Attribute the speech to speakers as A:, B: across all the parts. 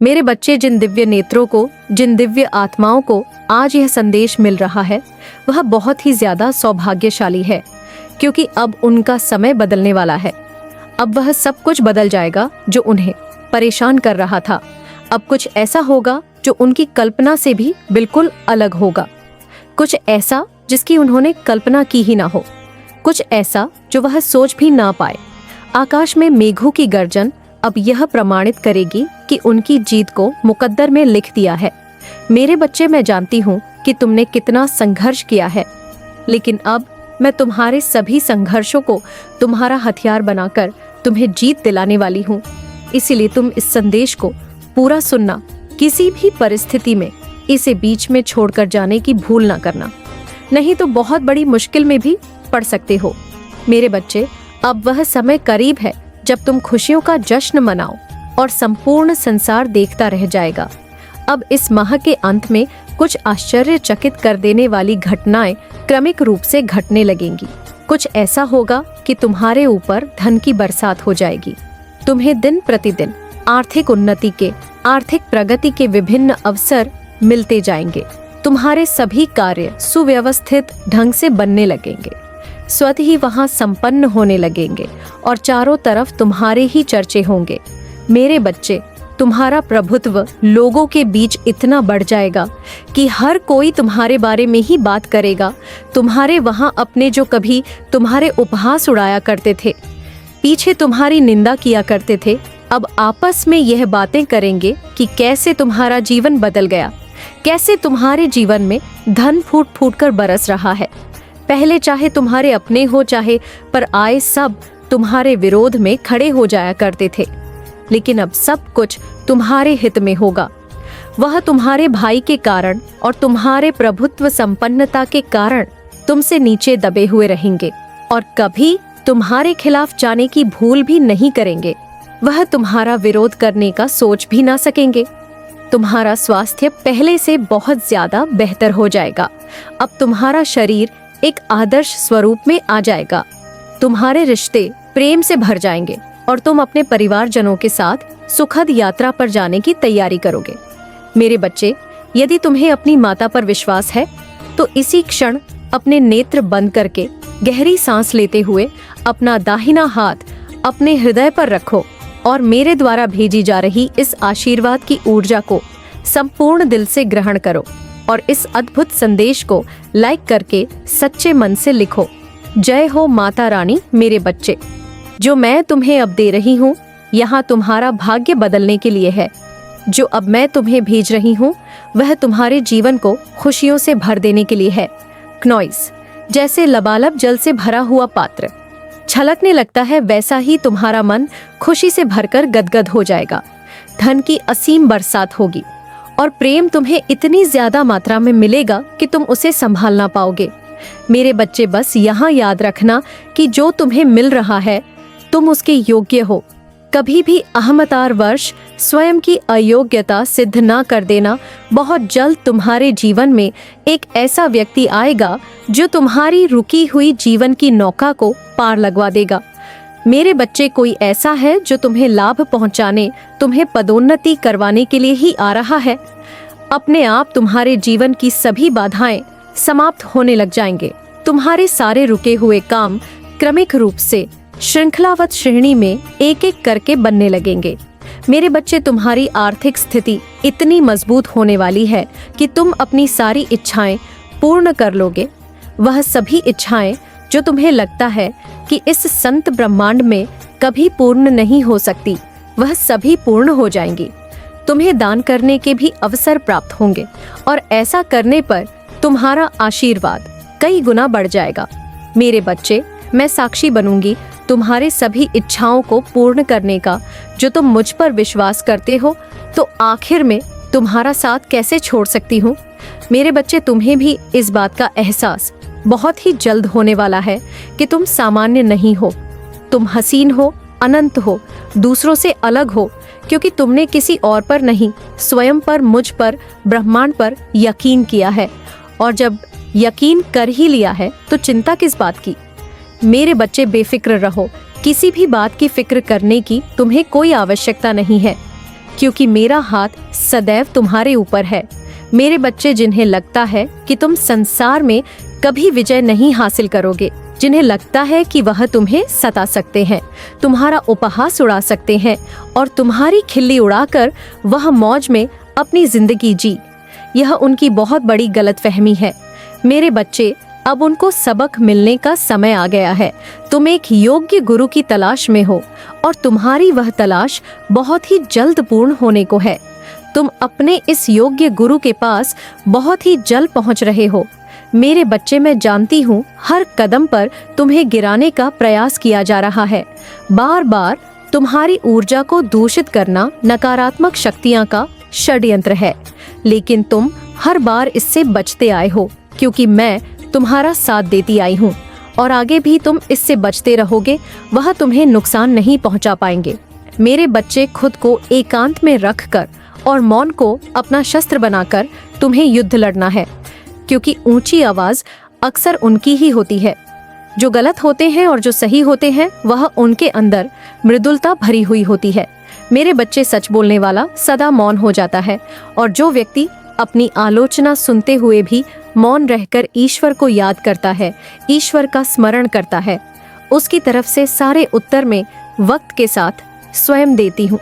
A: मेरे बच्चे, जिन दिव्य नेत्रों को, जिन दिव्य आत्माओं को आज यह संदेश मिल रहा है, वह बहुत ही ज्यादा सौभाग्यशाली है, क्योंकि अब उनका समय बदलने वाला है। अब वह सब कुछ बदल जाएगा जो उन्हें परेशान कर रहा था। अब कुछ ऐसा होगा जो उनकी कल्पना से भी बिल्कुल अलग होगा, कुछ ऐसा जिसकी उन्होंने कल्पना की ही ना हो, कुछ ऐसा जो वह सोच भी ना पाए। आकाश में मेघों की गर्जन अब यह प्रमाणित करेगी कि उनकी जीत को मुकद्दर में लिख दिया है। मेरे बच्चे, मैं जानती हूँ कि तुमने कितना संघर्ष किया है, लेकिन अब मैं तुम्हारे सभी संघर्षों को तुम्हारा हथियार बनाकर तुम्हें जीत दिलाने वाली हूँ। इसीलिए तुम इस संदेश को पूरा सुनना, किसी भी परिस्थिति में इसे बीच में छोड़कर जाने की भूल ना करना, नहीं तो बहुत बड़ी मुश्किल में भी पड़ सकते हो। मेरे बच्चे, अब वह समय करीब है जब तुम खुशियों का जश्न मनाओ और संपूर्ण संसार देखता रह जाएगा। अब इस माह के अंत में कुछ आश्चर्यचकित कर देने वाली घटनाएं क्रमिक रूप से घटने लगेंगी। कुछ ऐसा होगा कि तुम्हारे ऊपर धन की बरसात हो जाएगी। तुम्हें दिन प्रतिदिन आर्थिक उन्नति के, आर्थिक प्रगति के विभिन्न अवसर मिलते जाएंगे। तुम्हारे सभी कार्य सुव्यवस्थित ढंग से बनने लगेंगे, स्वतः ही वहां संपन्न होने लगेंगे और चारों तरफ तुम्हारे ही चर्चे होंगे। मेरे बच्चे, तुम्हारा प्रभुत्व लोगों के बीच इतना बढ़ जाएगा कि हर कोई तुम्हारे बारे में ही बात करेगा। तुम्हारे वहां अपने जो कभी तुम्हारे उपहास उड़ाया करते थे, पीछे तुम्हारी निंदा किया करते थे, अब आपस में यह बातें करेंगे कि कैसे तुम्हारा जीवन बदल गया, कैसे तुम्हारे जीवन में धन फूट फूट कर बरस रहा है। पहले चाहे तुम्हारे अपने हो चाहे पर आए सब तुम्हारे विरोध में खड़े हो जाया करते थे, लेकिन अब सब कुछ तुम्हारे हित में होगा। वह तुम्हारे भाई के कारण और तुम्हारे प्रभुत्व संपन्नता के कारण तुमसे नीचे दबे हुए रहेंगे और कभी तुम्हारे खिलाफ जाने की भूल भी नहीं करेंगे। वह तुम्हारा विरोध करने का सोच भी ना सकेंगे। तुम्हारा स्वास्थ्य पहले से बहुत ज्यादा बेहतर हो जाएगा। अब तुम्हारा शरीर एक आदर्श स्वरूप में आ जाएगा। तुम्हारे रिश्ते प्रेम से भर जाएंगे और तुम अपने परिवारजनों के साथ सुखद यात्रा पर जाने की तैयारी करोगे। मेरे बच्चे, यदि तुम्हें अपनी माता पर विश्वास है तो इसी क्षण अपने नेत्र बंद करके गहरी सांस लेते हुए अपना दाहिना हाथ अपने हृदय पर रखो और मेरे द्वारा भेजी जा रही इस आशीर्वाद की ऊर्जा को संपूर्ण दिल से ग्रहण करो और इस अद्भुत संदेश को लाइक करके सच्चे मन से लिखो। जय हो माता रानी। मेरे बच्चे, जो मैं तुम्हें अब दे रही हूँ यहाँ तुम्हारा भाग्य बदलने के लिए है। जो अब मैं तुम्हें भेज रही हूँ वह तुम्हारे जीवन को खुशियों से भर देने के लिए है। क्नॉइस, जैसे लबालब जल से भरा हुआ पात्र छलकने लगता है, वैसा ही तुम्हारा मन खुशी से भरकर गदगद हो जाएगा। धन की असीम बरसात होगी और प्रेम तुम्हें इतनी ज्यादा मात्रा में मिलेगा कि तुम उसे संभाल ना पाओगे। मेरे बच्चे, बस यहाँ याद रखना कि जो तुम्हें मिल रहा है तुम उसके योग्य हो। कभी भी अहमतार वर्ष स्वयं की अयोग्यता सिद्ध ना कर देना। बहुत जल्द तुम्हारे जीवन में एक ऐसा व्यक्ति आएगा जो तुम्हारी रुकी हुई जीवन की नौका को पार लगवा देगा। मेरे बच्चे, कोई ऐसा है जो तुम्हें लाभ पहुंचाने, तुम्हें पदोन्नति करवाने के लिए ही आ रहा है। अपने आप तुम्हारे जीवन की सभी बाधाएं समाप्त होने लग जाएंगे। तुम्हारे सारे रुके हुए काम क्रमिक रूप से श्रृंखलावत श्रेणी में एक एक करके बनने लगेंगे। मेरे बच्चे, तुम्हारी आर्थिक स्थिति इतनी मजबूत होने वाली है कि तुम अपनी सारी इच्छाएं पूर्ण कर लोगे। वह सभी इच्छाएं जो तुम्हें लगता है कि इस संत ब्रह्मांड में कभी पूर्ण नहीं हो सकती, वह सभी पूर्ण हो जाएंगी। तुम्हें दान करने के भी अवसर प्राप्त होंगे और ऐसा करने पर तुम्हारा आशीर्वाद कई गुना बढ़ जाएगा। मेरे बच्चे, मैं साक्षी बनूंगी तुम्हारे सभी इच्छाओं को पूर्ण करने का। जो तुम मुझ पर विश्वास करते हो तो आखिर में तुम्हारा साथ कैसे छोड़ सकती हूँ। मेरे बच्चे, तुम्हें भी इस बात का एहसास बहुत ही जल्द होने वाला है कि तुम सामान्य नहीं हो। तुम हसीन हो, अनंत हो, दूसरों से अलग हो, क्योंकि तुमने किसी और पर नहीं, स्वयं पर, मुझ पर, ब्रह्मांड पर यकीन किया है। और जब यकीन कर ही लिया है तो चिंता किस बात की। मेरे बच्चे, बेफिक्र रहो। किसी भी बात की फिक्र करने की तुम्हें कोई आवश्यकता नहीं है। क्योंकि मेरा हाथ सदैव तुम्हारे ऊपर है। मेरे बच्चे, जिन्हें लगता है कि तुम संसार में कभी विजय नहीं हासिल करोगे, जिन्हें लगता है कि वह तुम्हें सता सकते हैं, तुम्हारा उपहास उड़ा सकते हैं और तुम्हारी खिल्ली उड़ाकर वह मौज में अपनी जिंदगी जी, यह उनकी बहुत बड़ी गलतफहमी है। मेरे बच्चे, अब उनको सबक मिलने का समय आ गया है। तुम एक योग्य गुरु की तलाश में हो और तुम्हारी वह तलाश बहुत ही जल्द पूर्ण होने को है। तुम अपने इस योग्य गुरु के पास बहुत ही जल्द पहुंच रहे हो। मेरे बच्चे, मैं जानती हूँ हर कदम पर तुम्हें गिराने का प्रयास किया जा रहा है। बार बार तुम्हारी ऊर्जा को दूषित करना नकारात्मक शक्तियाँ का षड्यंत्र है, लेकिन तुम हर बार इससे बचते आए हो क्योंकि मैं तुम्हारा साथ देती आई हूँ और आगे भी तुम इससे बचते रहोगे। वह तुम्हें नुकसान नहीं पहुँचा पाएंगे। मेरे बच्चे, खुद को एकांत में रखकर और मौन को अपना शस्त्र बनाकर तुम्हें युद्ध लड़ना है, क्योंकि ऊंची आवाज अक्सर उनकी ही होती है। जो गलत होते हैं और जो सही होते हैं, वह उनके अंदर मृदुलता भरी हुई होती है। मेरे बच्चे, सच बोलने वाला सदा मौन हो जाता है और जो व्यक्ति अपनी आलोचना सुनते हुए भी मौन रहकर ईश्वर को याद करता है, ईश्वर का स्मरण करता है, उसकी तरफ से सारे उत्तर में वक्त के साथ स्वयं देती हूँ।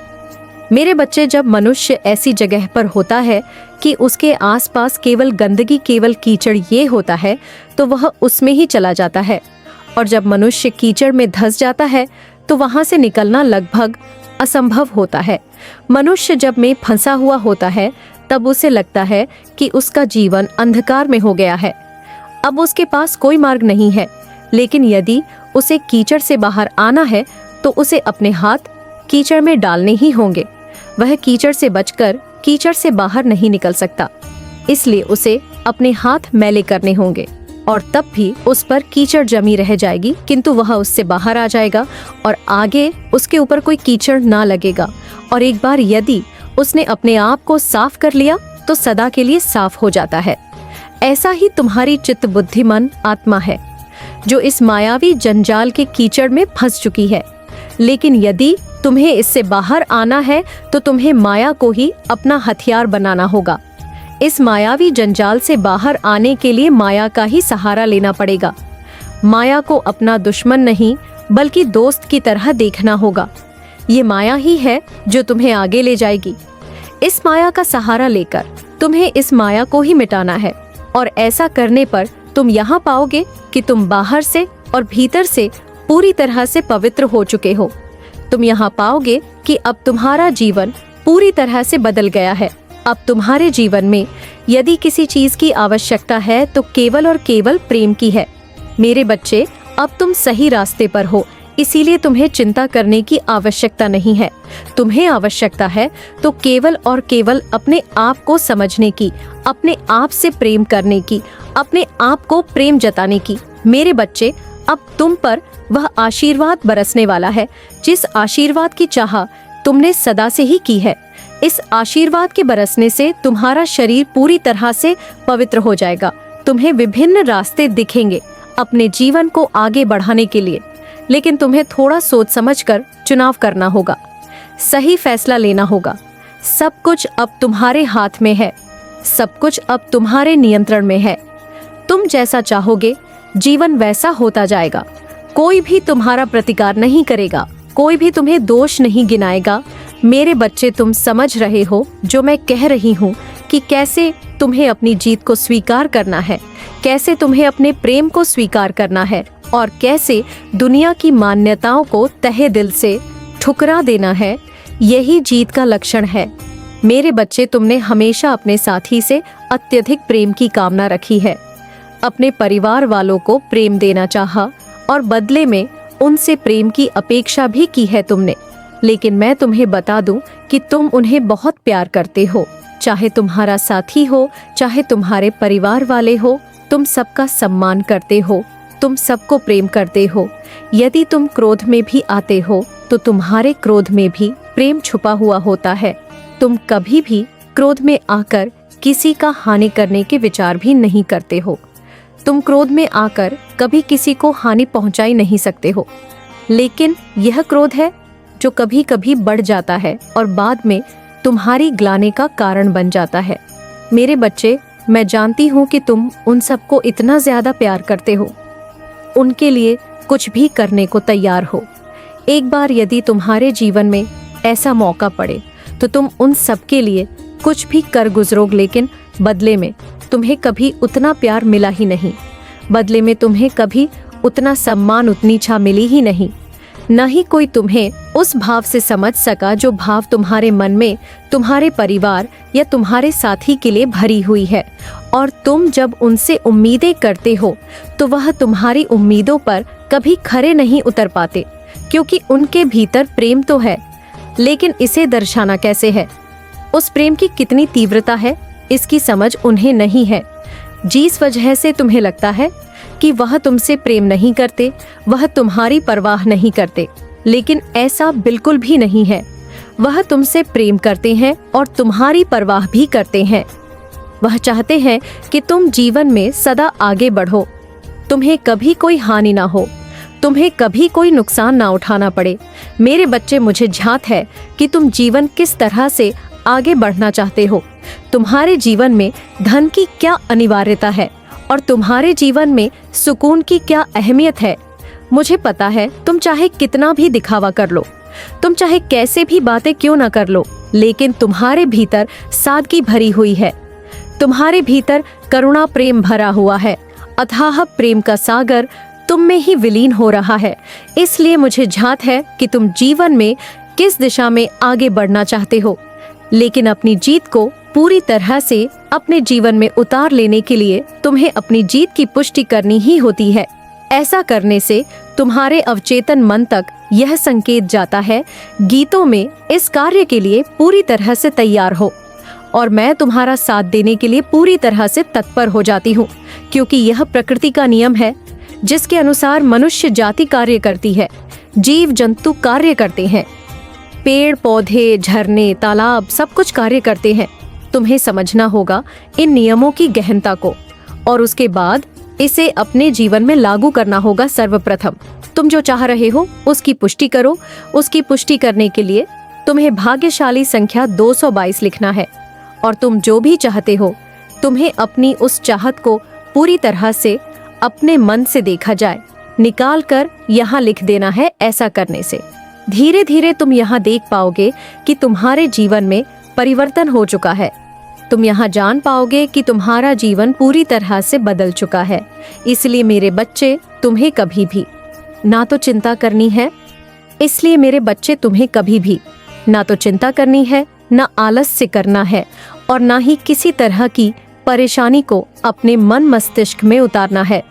A: मेरे बच्चे, जब मनुष्य ऐसी जगह पर होता है कि उसके आसपास केवल गंदगी, केवल कीचड़ ये होता है, तो वह उसमें ही चला जाता है। और जब मनुष्य कीचड़ में धंस जाता है तो वहां से निकलना लगभग असंभव होता है। मनुष्य जब में फंसा हुआ होता है तब उसे लगता है कि उसका जीवन अंधकार में हो गया है, अब उसके पास कोई मार्ग नहीं है। लेकिन यदि उसे कीचड़ से बाहर आना है तो उसे अपने हाथ कीचड़ में डालने ही होंगे। वह कीचड़ से बचकर कीचड़ से बाहर नहीं निकल सकता, इसलिए उसे अपने हाथ मैले करने होंगे और तब भी उस पर कीचड़ जमी रह जाएगी, किंतु वह उससे बाहर आ जाएगा और आगे उसके ऊपर कोई कीचड़ ना लगेगा। और एक बार यदि उसने अपने आप को साफ कर लिया तो सदा के लिए साफ हो जाता है। ऐसा ही तुम्हारी चित्त बुद्धि मन आत्मा है, जो इस मायावी जंजाल के कीचड़ में फंस चुकी है। लेकिन यदि तुम्हें इससे बाहर आना है तो तुम्हें माया को ही अपना हथियार बनाना होगा। इस मायावी जंजाल से बाहर आने के लिए माया का ही सहारा लेना पड़ेगा। माया को अपना दुश्मन नहीं बल्कि दोस्त की तरह देखना होगा। ये माया ही है जो तुम्हें आगे ले जाएगी। इस माया का सहारा लेकर तुम्हें इस माया को ही मिटाना है और ऐसा करने पर तुम यहाँ पाओगे कि तुम बाहर से और भीतर से पूरी तरह से पवित्र हो चुके हो। तुम यहाँ पाओगे कि अब तुम्हारा जीवन पूरी तरह से बदल गया है। अब तुम्हारे जीवन में यदि किसी चीज की आवश्यकता है तो केवल और केवल प्रेम की है। मेरे बच्चे, अब तुम सही रास्ते पर हो, इसीलिए तुम्हें चिंता करने की आवश्यकता नहीं है। तुम्हें आवश्यकता है तो केवल और केवल अपने आप को समझने की, अपने आप से प्रेम करने की, अपने आप को प्रेम जताने की। मेरे बच्चे, अब तुम पर वह आशीर्वाद बरसने वाला है जिस आशीर्वाद की चाह तुमने सदा से ही की है। इस आशीर्वाद के बरसने से तुम्हारा शरीर पूरी तरह से पवित्र हो जाएगा। तुम्हें विभिन्न रास्ते दिखेंगे अपने जीवन को आगे बढ़ाने के लिए, लेकिन तुम्हें थोड़ा सोच समझकर चुनाव करना होगा, सही फैसला लेना होगा। सब कुछ अब तुम्हारे हाथ में है, सब कुछ अब तुम्हारे नियंत्रण में है। तुम जैसा चाहोगे जीवन वैसा होता जाएगा। कोई भी तुम्हारा प्रतिकार नहीं करेगा, कोई भी तुम्हें दोष नहीं गिनाएगा। मेरे बच्चे, तुम समझ रहे हो जो मैं कह रही हूँ कि कैसे तुम्हें अपनी जीत को स्वीकार करना है, कैसे तुम्हें अपने प्रेम को स्वीकार करना है और कैसे दुनिया की मान्यताओं को तहे दिल से ठुकरा देना है। यही जीत का लक्षण है। मेरे बच्चे, तुमने हमेशा अपने साथी से अत्यधिक प्रेम की कामना रखी है, अपने परिवार वालों को प्रेम देना चाहा और बदले में उनसे प्रेम की अपेक्षा भी की है तुमने। लेकिन मैं तुम्हें बता दूं कि तुम उन्हें बहुत प्यार करते हो, चाहे तुम्हारा साथी हो, चाहे तुम्हारे परिवार वाले हो। तुम सबका सम्मान करते हो, तुम सबको प्रेम करते हो। यदि तुम क्रोध में भी आते हो तो तुम्हारे क्रोध में भी प्रेम छुपा हुआ होता है। तुम कभी भी क्रोध में आकर किसी का हानि करने के विचार भी नहीं करते हो। तुम क्रोध में आकर कभी किसी को हानि पहुंचा ही नहीं सकते हो। लेकिन यह क्रोध है जो कभी कभी बढ़ जाता है और बाद में तुम्हारी ग्लानि का कारण बन जाता है। मेरे बच्चे, मैं जानती हूँ कि तुम उन सबको इतना ज्यादा प्यार करते हो, उनके लिए कुछ भी करने को तैयार हो। एक बार यदि तुम्हारे जीवन में ऐसा मौका पड़े तो तुम उन सब के लिए कुछ भी कर गुजरोगे, लेकिन बदले में तुम्हें कभी उतना प्यार मिला ही नहीं, बदले में तुम्हें कभी उतना सम्मान, उतनी छा मिली ही नहीं। न ही कोई तुम्हें उस भाव से समझ सका जो भाव तुम्हारे मन में तुम्हारे परिवार या तुम्हारे साथी के लिए भरी हुई है। और तुम जब उनसे उम्मीदें करते हो तो वह तुम्हारी उम्मीदों पर कभी खरे नहीं उतर पाते, क्योंकि उनके भीतर प्रेम तो है, लेकिन इसे दर्शाना कैसे है, उस प्रेम की कितनी तीव्रता है, इसकी समझ उन्हें नहीं है। जिस वजह से तुम्हें लगता है कि वह तुमसे प्रेम नहीं करते, वह तुम्हारी परवाह नहीं करते, लेकिन ऐसा बिल्कुल भी नहीं है। वह तुमसे प्रेम करते हैं और तुम्हारी परवाह भी करते हैं। वह चाहते हैं कि तुम जीवन में सदा आगे बढ़ो, तुम्हें कभी कोई हानि ना हो, तुम्हें कभी कोई नुकसान ना उठाना पड़े। मेरे बच्चे, मुझे झांक है कि तुम जीवन किस तरह से आगे बढ़ना चाहते हो, तुम्हारे जीवन में धन की क्या अनिवार्यता है और तुम्हारे जीवन में सुकून की क्या अहमियत है। मुझे पता है तुम चाहे कितना भी दिखावा कर लो, तुम चाहे कैसे भी बातें क्यों ना कर लो, लेकिन तुम्हारे भीतर सादगी भरी हुई है, तुम्हारे भीतर करुणा प्रेम भरा हुआ है। अथाह प्रेम का सागर तुम में ही विलीन हो रहा है। इसलिए मुझे झांक है कि तुम जीवन में किस दिशा में आगे बढ़ना चाहते हो, लेकिन अपनी जीत को पूरी तरह से अपने जीवन में उतार लेने के लिए तुम्हें अपनी जीत की पुष्टि करनी ही होती है। ऐसा करने से तुम्हारे अवचेतन मन तक यह संकेत जाता है, गीतों में इस कार्य के लिए पूरी तरह से तैयार हो, और मैं तुम्हारा साथ देने के लिए पूरी तरह से तत्पर हो जाती हूँ, क्योंकि यह प्रकृति का नियम है जिसके अनुसार मनुष्य जाति कार्य करती है, जीव जंतु कार्य करते हैं, पेड़ पौधे, झरने, तालाब सब कुछ कार्य करते हैं। तुम्हें समझना होगा इन नियमों की गहनता को, और उसके बाद इसे अपने जीवन में लागू करना होगा। सर्वप्रथम तुम जो चाह रहे हो उसकी पुष्टि करो। उसकी पुष्टि करने के लिए तुम्हें भाग्यशाली संख्या 222 लिखना है, और तुम जो भी चाहते हो तुम्हें अपनी उस चाहत को पूरी तरह से अपने मन से देखा जाए, निकाल कर यहाँ लिख देना है। ऐसा करने से धीरे धीरे तुम यहाँ देख पाओगे कि तुम्हारे जीवन में परिवर्तन हो चुका है। तुम यहाँ जान पाओगे कि तुम्हारा जीवन पूरी तरह से बदल चुका है। इसलिए मेरे बच्चे, तुम्हें कभी भी ना तो चिंता करनी है, इसलिए मेरे बच्चे तुम्हें कभी भी ना तो चिंता करनी है, ना आलस्य करना है, और ना ही किसी तरह की परेशानी को अपने मन मस्तिष्क में उतारना है।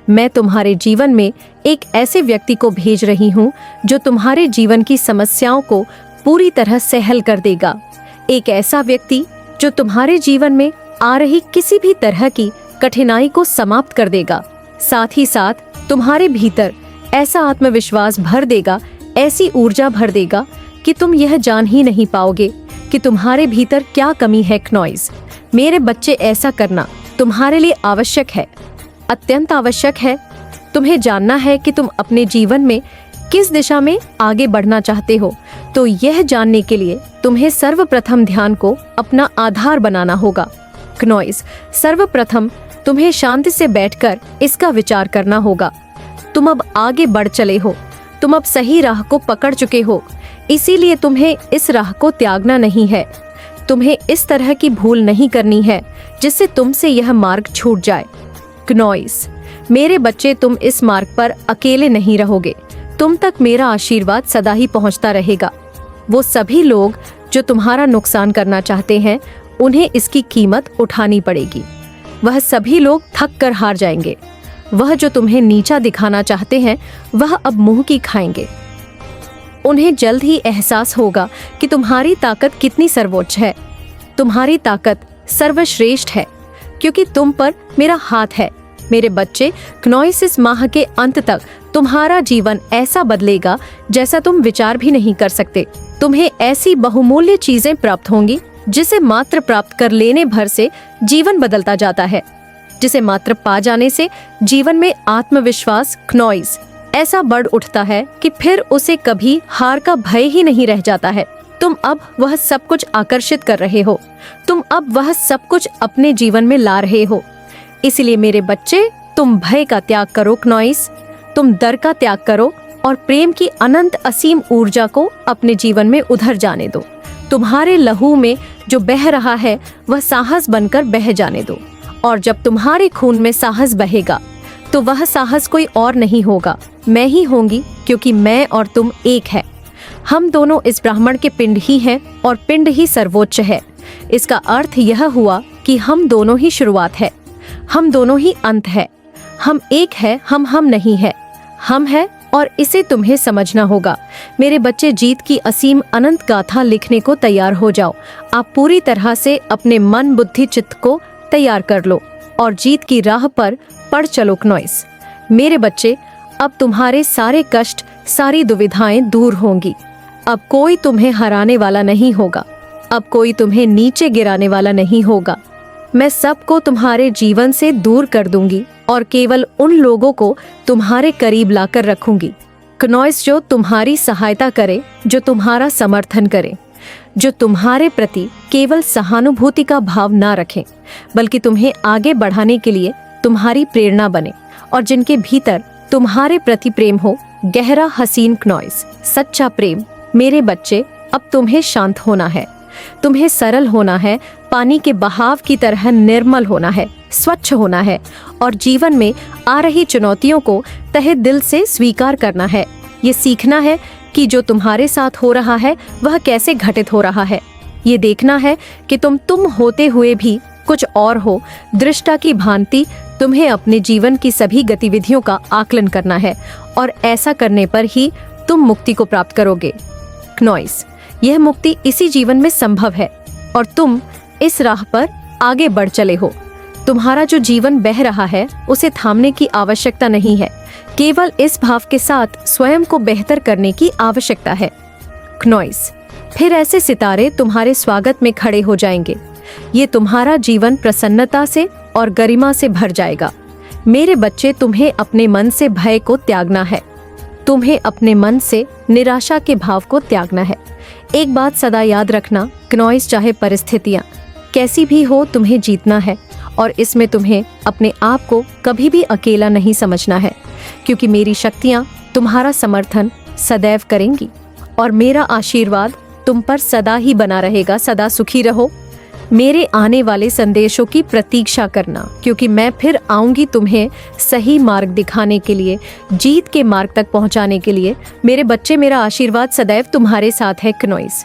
A: मैं तुम्हारे जीवन में एक ऐसे व्यक्ति को भेज रही हूँ जो तुम्हारे जीवन की समस्याओं को पूरी तरह से हल कर देगा। एक ऐसा व्यक्ति जो तुम्हारे जीवन में आ रही किसी भी तरह की कठिनाई को समाप्त कर देगा। साथ ही साथ तुम्हारे भीतर ऐसा आत्मविश्वास भर देगा, ऐसी ऊर्जा भर देगा कि तुम यह जान ही नहीं पाओगे कि तुम्हारे भीतर क्या कमी है। क्नॉइज, मेरे बच्चे, ऐसा करना तुम्हारे लिए आवश्यक है, अत्यंत आवश्यक है। तुम्हें जानना है कि तुम अपने जीवन में किस दिशा में आगे बढ़ना चाहते हो, तो यह जानने के लिए तुम्हें सर्वप्रथम ध्यान को अपना आधार बनाना होगा। क्नॉइज, सर्वप्रथम तुम्हें शांति से बैठकर इसका विचार करना होगा। तुम अब आगे बढ़ चले हो, तुम अब सही राह को पकड़ चुके हो, इसीलिए तुम्हें इस राह को त्यागना नहीं है। तुम्हें इस तरह की भूल नहीं करनी है जिससे तुमसे यह मार्ग छूट जाए। क्नॉइज, मेरे बच्चे, तुम इस मार्ग पर अकेले नहीं रहोगे, तुम तक मेरा आशीर्वाद सदा ही पहुंचता रहेगा। वो सभी लोग जो तुम्हारा नुकसान करना चाहते हैं, उन्हें इसकी कीमत उठानी पड़ेगी। वह सभी लोग थक कर हार जाएंगे। वह जो तुम्हें नीचा दिखाना चाहते हैं, वह अब मुंह की खाएंगे। उन्हें जल्द ही एहसास होगा कि तुम्हारी ताकत कितनी सर्वोच्च है। तुम्हारी ताकत सर्वश्रेष्ठ है, क्योंकि तुम पर मेरा हाथ है। मेरे बच्चे, क्नॉइस, इस माह के अंत तक तुम्हारा जीवन ऐसा बदलेगा जैसा तुम विचार भी नहीं कर सकते। तुम्हें ऐसी बहुमूल्य चीजें प्राप्त होंगी जिसे मात्र प्राप्त कर लेने भर से जीवन बदलता जाता है, जिसे मात्र पा जाने से जीवन में आत्मविश्वास, क्नॉइस, ऐसा बढ़ उठता है कि फिर उसे कभी हार का भय ही नहीं रह जाता है। तुम अब वह सब कुछ आकर्षित कर रहे हो, तुम अब वह सब कुछ अपने जीवन में ला रहे हो। इसलिए मेरे बच्चे, तुम भय का त्याग करो क्नॉइस, तुम डर का त्याग करो और प्रेम की अनंत असीम ऊर्जा को अपने जीवन में उधर जाने दो। तुम्हारे लहू में जो बह रहा है वह साहस बनकर बह जाने दो। और जब तुम्हारे खून में साहस बहेगा तो वह साहस कोई और नहीं होगा, मैं ही होंगी, क्योंकि मैं और तुम एक है। हम दोनों इस ब्राह्मण के पिंड ही हैं और पिंड ही सर्वोच्च है। इसका अर्थ यह हुआ कि हम दोनों ही शुरुआत है, हम दोनों ही अंत है। हम एक है, हम नहीं है, हम है, और इसे तुम्हें समझना होगा। मेरे बच्चे, जीत की असीम अनंत गाथा लिखने को तैयार हो जाओ। आप पूरी तरह से अपने मन, बुद्धि, चित्त को तैयार कर लो और जीत की राह पर पड़ चलो क्नॉइस। मेरे बच्चे, अब तुम्हारे सारे कष्ट, सारी दुविधाएं दूर होंगी। अब कोई तुम्हें हराने वाला नहीं होगा, अब कोई तुम्हें नीचे गिराने वाला नहीं होगा। मैं सबको तुम्हारे जीवन से दूर कर दूंगी और केवल उन लोगों को तुम्हारे करीब लाकर रखूंगी क्नॉइस, जो तुम्हारी सहायता करे, जो तुम्हारा समर्थन करे, जो तुम्हारे प्रति केवल सहानुभूति का भाव ना रखें, बल्कि तुम्हें आगे बढ़ाने के लिए तुम्हारी प्रेरणा बने, और जिनके भीतर तुम्हारे प्रति प्रेम हो, गहरा, हसीन क्नॉइस, सच्चा प्रेम। मेरे बच्चे, अब तुम्हें शांत होना है, तुम्हें सरल होना है, पानी के बहाव की तरह निर्मल होना है, स्वच्छ होना है, और जीवन में आ रही चुनौतियों को तहे दिल से स्वीकार करना है। ये सीखना है कि जो तुम्हारे साथ हो रहा है वह कैसे घटित हो रहा है। ये देखना है कि तुम होते हुए भी कुछ और हो। दृष्टा की भांति तुम्हें अपने जीवन की सभी गतिविधियों का आकलन करना है, और ऐसा करने पर ही तुम मुक्ति को प्राप्त करोगे क्नॉइस। यह मुक्ति इसी जीवन में संभव है और तुम इस राह पर आगे बढ़ चले हो। तुम्हारा जो जीवन बह रहा है उसे थामने की आवश्यकता नहीं है, केवल इस भाव के साथ स्वयं को बेहतर करने की आवश्यकता है क्नॉइस। फिर ऐसे सितारे तुम्हारे स्वागत में खड़े हो जाएंगे। ये तुम्हारा जीवन प्रसन्नता से और गरिमा से भर जाएगा। मेरे बच्चे, तुम्हें अपने मन से भय को त्यागना है, तुम्हें अपने मन से निराशा के भाव को त्यागना है। एक बात सदा याद रखना क्नॉइस, चाहे परिस्थितियां कैसी भी हो, तुम्हें जीतना है, और इसमें तुम्हें अपने आप को कभी भी अकेला नहीं समझना है, क्योंकि मेरी शक्तियां तुम्हारा समर्थन सदैव करेंगी और मेरा आशीर्वाद तुम पर सदा ही बना रहेगा। सदा सुखी रहो। मेरे आने वाले संदेशों की प्रतीक्षा करना, क्योंकि मैं फिर आऊंगी तुम्हें सही मार्ग दिखाने के लिए, जीत के मार्ग तक पहुंचाने के लिए। मेरे बच्चे, मेरा आशीर्वाद सदैव तुम्हारे साथ है क्नॉइस।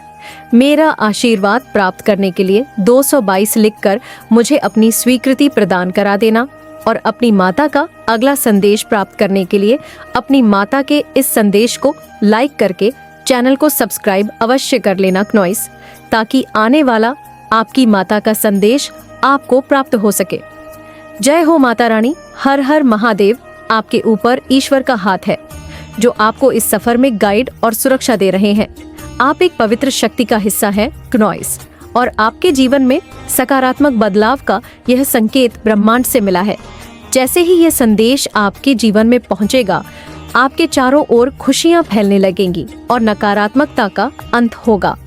A: मेरा आशीर्वाद प्राप्त करने के लिए 222 लिखकर मुझे अपनी स्वीकृति प्रदान करा देना, और अपनी माता का अगला संदेश प्राप्त करने के लिए अपनी माता के इस संदेश को लाइक करके चैनल को सब्सक्राइब अवश्य कर लेना क्नॉइस, ताकि आने वाला आपकी माता का संदेश आपको प्राप्त हो सके। जय हो माता रानी। हर हर महादेव। आपके ऊपर ईश्वर का हाथ है, जो आपको इस सफर में गाइड और सुरक्षा दे रहे हैं। आप एक पवित्र शक्ति का हिस्सा हैं क्नॉइस, और आपके जीवन में सकारात्मक बदलाव का यह संकेत ब्रह्मांड से मिला है। जैसे ही यह संदेश आपके जीवन में पहुंचेगा, आपके चारों ओर खुशियां फैलने लगेंगी और नकारात्मकता का अंत होगा।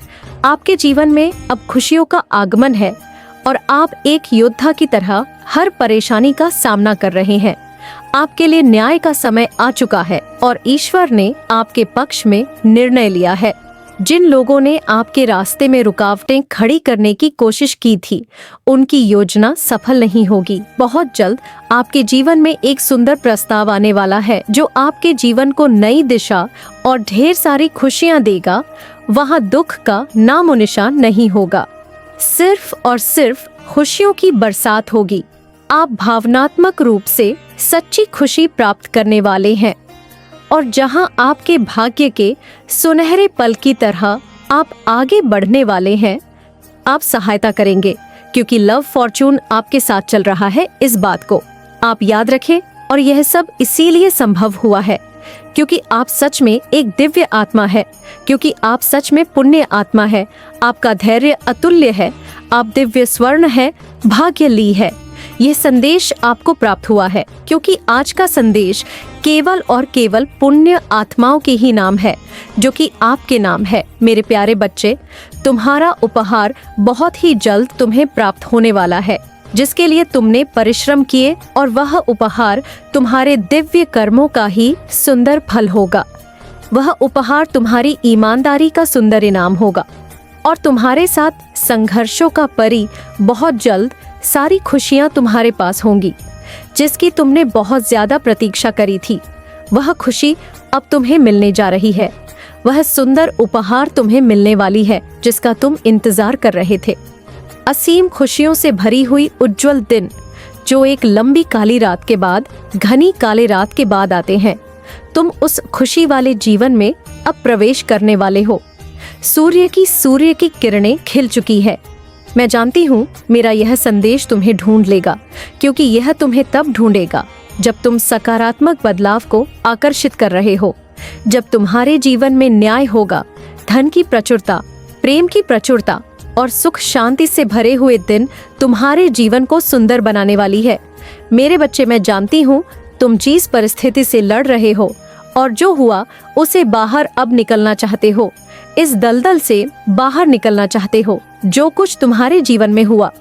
A: आपके जीवन में अब खुशियों का आगमन है और आप एक योद्धा की तरह हर परेशानी का सामना कर रहे हैं। आपके लिए न्याय का समय आ चुका है और ईश्वर ने आपके पक्ष में निर्णय लिया है। जिन लोगों ने आपके रास्ते में रुकावटें खड़ी करने की कोशिश की थी, उनकी योजना सफल नहीं होगी। बहुत जल्द आपके जीवन में एक सुंदर प्रस्ताव आने वाला है, जो आपके जीवन को नई दिशा और ढेर सारी खुशियां देगा। वहां दुख का नामो निशान नहीं होगा, सिर्फ और सिर्फ खुशियों की बरसात होगी। आप भावनात्मक रूप से सच्ची खुशी प्राप्त करने वाले हैं, और जहां आपके भाग्य के सुनहरे पल की तरह आप आगे बढ़ने वाले हैं, आप सहायता करेंगे, क्योंकि लव फॉर्चून आपके साथ चल रहा है। इस बात को आप याद रखें, और यह सब इसीलिए संभव हुआ है क्योंकि आप सच में एक दिव्य आत्मा है, क्योंकि आप सच में पुण्य आत्मा है। आपका धैर्य अतुल्य है, आप दिव्य स्वर्ण है, भाग्यली है। यह संदेश आपको प्राप्त हुआ है, क्योंकि आज का संदेश केवल और केवल पुण्य आत्माओं के ही नाम है, जो कि आपके नाम है। मेरे प्यारे बच्चे, तुम्हारा उपहार बहुत ही जल्द तुम्हें प्राप्त होने वाला है, जिसके लिए तुमने परिश्रम किए, और वह उपहार तुम्हारे दिव्य कर्मों का ही सुंदर फल होगा। वह उपहार तुम्हारी ईमानदारी का सुंदर इनाम होगा, और तुम्हारे साथ संघर्षों का परी बहुत जल्द सारी खुशियां तुम्हारे पास होंगी, जिसकी तुमने बहुत ज्यादा प्रतीक्षा करी थी। वह खुशी अब तुम्हें मिलने जा रही है। वह सुंदर उपहार तुम्हें मिलने वाली है, जिसका तुम इंतजार कर रहे थे। असीम खुशियों से भरी हुई उज्जवल दिन, जो एक लंबी काली रात के बाद, घनी काले रात के बाद आते हैं। तुम उस खुशी वाले जीवन में अब प्रवेश करने वाले हो। सूर्य की किरणें खिल चुकी है। मैं जानती हूँ मेरा यह संदेश तुम्हें ढूंढ लेगा, क्योंकि यह तुम्हें तब ढूंढेगा जब तुम सकारात्मक बदलाव को आकर्षित कर रहे हो, जब तुम्हारे जीवन में न्याय होगा, धन की प्रचुरता, प्रेम की प्रचुरता और सुख शांति से भरे हुए दिन तुम्हारे जीवन को सुंदर बनाने वाली है। मेरे बच्चे, मैं जानती हूँ तुम जिस परिस्थिति से लड़ रहे हो और जो हुआ उसे बाहर अब निकलना चाहते हो। इस दलदल से बाहर निकलना चाहते हो। जो कुछ तुम्हारे जीवन में हुआ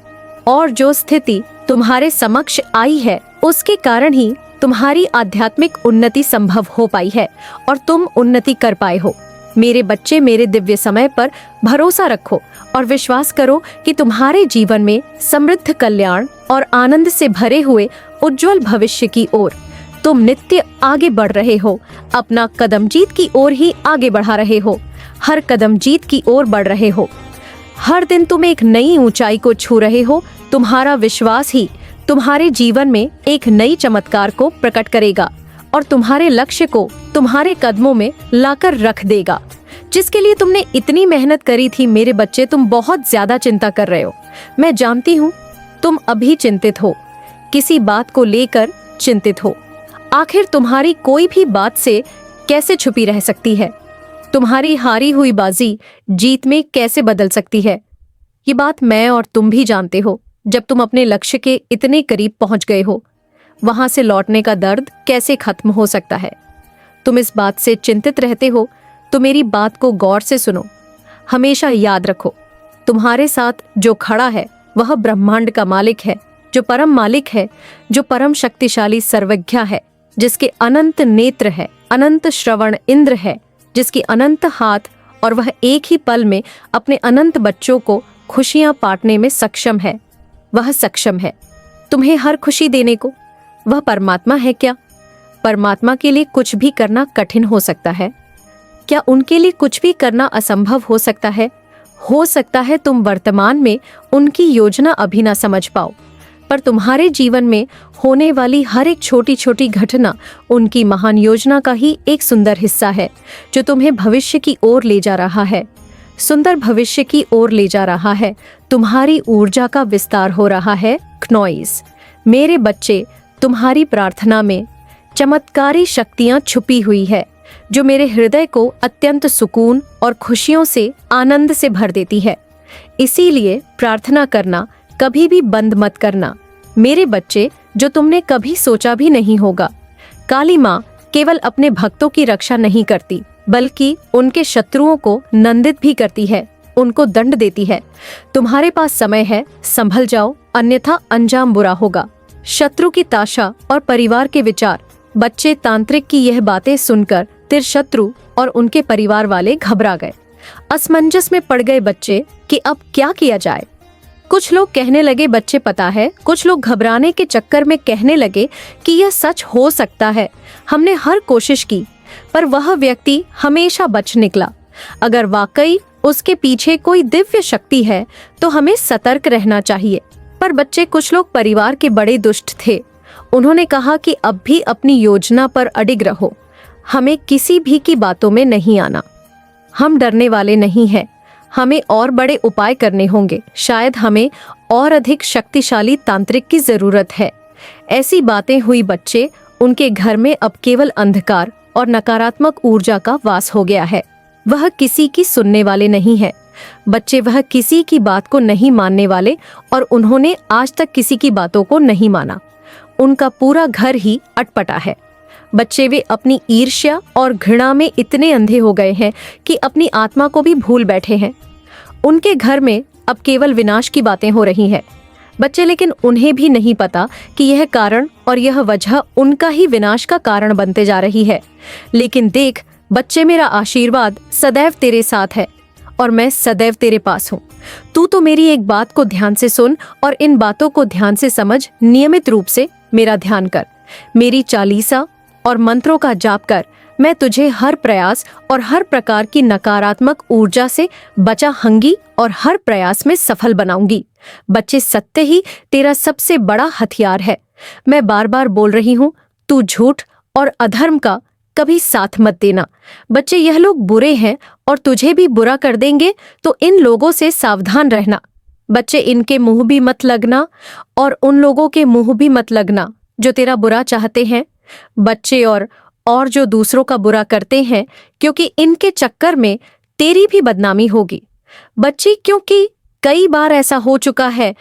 A: और जो स्थिति तुम्हारे समक्ष आई है, उसके कारण ही तुम्हारी आध्यात्मिक उन्नति संभव हो पाई है और तुम उन्नति कर पाए हो। मेरे बच्चे, मेरे दिव्य समय पर भरोसा रखो और विश्वास करो कि तुम्हारे जीवन में समृद्ध कल्याण और आनंद से भरे हुए उज्जवल भविष्य की ओर तुम नित्य आगे बढ़ रहे हो। अपना कदम जीत की ओर ही आगे बढ़ा रहे हो। हर कदम जीत की ओर बढ़ रहे हो। हर दिन तुम एक नई ऊंचाई को छू रहे हो। तुम्हारा विश्वास ही तुम्हारे जीवन में एक नई चमत्कार को प्रकट करेगा और तुम्हारे लक्ष्य को तुम्हारे कदमों में लाकर रख देगा, जिसके लिए तुमने इतनी मेहनत करी थी। मेरे बच्चे, तुम बहुत ज्यादा चिंता कर रहे हो। मैं जानती हूँ तुम अभी चिंतित हो, किसी बात को लेकर चिंतित हो। आखिर तुम्हारी कोई भी बात से कैसे छुपी रह सकती है? तुम्हारी हारी हुई बाजी जीत में कैसे बदल सकती है? ये बात मैं और तुम भी जानते हो। जब तुम अपने लक्ष्य के इतने करीब पहुंच गए हो, वहां से लौटने का दर्द कैसे खत्म हो सकता है? तुम इस बात से चिंतित रहते हो तो मेरी बात को गौर से सुनो। हमेशा याद रखो, तुम्हारे साथ जो खड़ा है वह ब्रह्मांड का मालिक है, जो परम मालिक है, जो परम शक्तिशाली सर्वज्ञ है, जिसके अनंत नेत्र है, अनंत श्रवण इंद्र है, जिसकी अनंत हाथ, और वह एक ही पल में अपने अनंत बच्चों को खुशियां बांटने में सक्षम है। वह सक्षम है तुम्हें हर खुशी देने को। वह परमात्मा है क्या? परमात्मा के लिए कुछ भी करना कठिन हो सकता है क्या? उनके लिए कुछ भी करना असंभव हो सकता है? हो सकता है तुम वर्तमान में उनकी योजना अभी ना समझ पाओ, पर तुम्हारे जीवन में होने वाली हर एक छोटी छोटी घटना उनकी महान योजना का ही एक सुंदर हिस्सा है, जो तुम्हें भविष्य की ओर ले जा रहा है, सुंदर भविष्य की ओर ले जा रहा है। तुम्हारी ऊर्जा का विस्तार हो रहा है। क्नॉइस, मेरे बच्चे, तुम्हारी प्रार्थना में चमत्कारी शक्तियां छुपी हुई है, जो मेरे हृदय को अत्यंत सुकून और खुशियों से, आनंद से भर देती है। इसीलिए प्रार्थना करना कभी भी बंद मत करना। मेरे बच्चे, जो तुमने कभी सोचा भी नहीं होगा, काली माँ केवल अपने भक्तों की रक्षा नहीं करती, बल्कि उनके शत्रुओं को नंदित भी करती है, उनको दंड देती है। तुम्हारे पास समय है, संभल जाओ, अन्यथा अंजाम बुरा होगा। शत्रु की ताशा और परिवार के विचार। बच्चे, तांत्रिक की यह बातें सुनकर तिरशत्रु और उनके परिवार वाले घबरा गए। असमंजस में पड़ गए बच्चे कि अब क्या किया जाए। कुछ लोग कहने लगे, बच्चे पता है, कुछ लोग घबराने के चक्कर में कहने लगे कि यह सच हो सकता है, हमने हर कोशिश की, पर वह व्यक्ति हमेशा बच निकला। अगर वाकई उसके पीछे कोई दिव्य शक्ति है तो हमें सतर्क रहना चाहिए। पर बच्चे, कुछ लोग परिवार के बड़े दुष्ट थे। उन्होंने कहा कि अब भी अपनी योजना पर अडिग रहो, हमें किसी भी की बातों में नहीं आना। हम डरने वाले नहीं हैं, हमें और बड़े उपाय करने होंगे। शायद हमें और अधिक शक्तिशाली तांत्रिक की जरूरत है। ऐसी बातें हुई बच्चे। उनके घर में अब केवल अंधकार और नकारात्मक ऊर्जा का वास हो गया है। वह किसी की सुनने वाले नहीं है। बच्चे, वह किसी की बात को नहीं मानने वाले, और उन्होंने आज तक किसी की बातों को नहीं माना। उनका पूरा घर ही अटपटा है। बच्चे वे अपनी ईर्ष्या और घृणा में इतने अंधे हो गए हैं कि अपनी आत्मा को भी भूल बैठे हैं। उनके घर में अब केवल विनाश की बातें हो रही हैं। बच्चे, लेकिन उन्हें भी नहीं पता कि यह कारण और यह वजह उनका ही विनाश का कारण बनते जा रही है। लेकिन देख बच्चे, मेरा आशीर्वाद सदैव तेरे साथ है और मैं सदैव तेरे पास हूँ। तू तो मेरी एक बात को ध्यान से सुन और इन बातों को ध्यान से समझ, नियमित रूप से मेरा ध्यान कर, मेरी चालीसा और मंत्रों का जाप कर। मैं तुझे हर प्रयास और हर प्रकार की नकारात्मक ऊर्जा से बचाऊंगी और हर प्रयास में सफल बनाऊंगी। बच्चे, सत्य ही तेरा सबसे बड़ा हथियार है। मैं बार बार बोल रही हूँ, तू झूठ और अधर्म का कभी साथ मत देना। बच्चे, यह लोग बुरे हैं और तुझे भी बुरा कर देंगे, तो इन लोगों से सावधान रहना। बच्चे, इनके मुंह भी मत लगना और उन लोगों के मुंह भी मत लगना जो तेरा बुरा चाहते हैं। बच्चे, और जो दूसरों का बुरा करते हैं, क्योंकि इनके चक्कर में तेरी भी बदनामी होगी। बच्चे, क्योंकि कई बार ऐसा हो चुका है